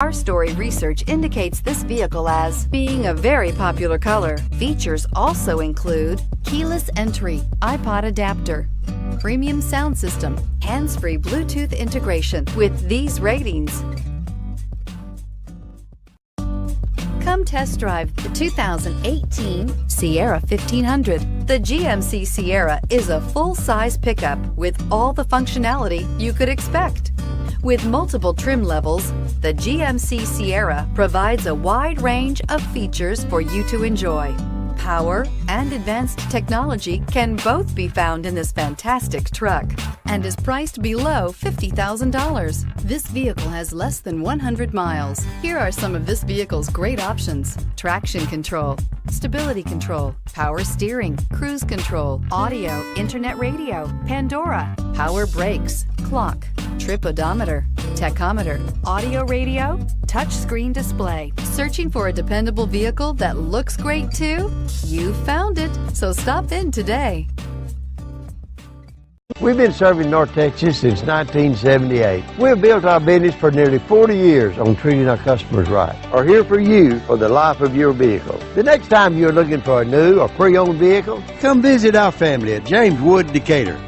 Our story research indicates this vehicle as being a very popular color. Features also include keyless entry, iPod adapter, premium sound system, hands-free Bluetooth integration. With these ratings, come test drive the 2018 Sierra 1500. The GMC Sierra is a full-size pickup with all the functionality you could expect. With multiple trim levels, the GMC Sierra provides a wide range of features for you to enjoy. Power and advanced technology can both be found in this fantastic truck and is priced below $50,000. This vehicle has less than 100 miles. Here are some of this vehicle's great options: traction control, stability control, power steering, cruise control, audio, internet radio, Pandora, power brakes, clock, trip odometer, tachometer, audio radio, touchscreen display. Searching for a dependable vehicle that looks great too? You found it, so stop in today. We've been serving North Texas since 1978. We've built our business for nearly 40 years on treating our customers right. Are here for you for the life of your vehicle. The next time you're looking for a new or pre-owned vehicle, come visit our family at James Wood Decatur.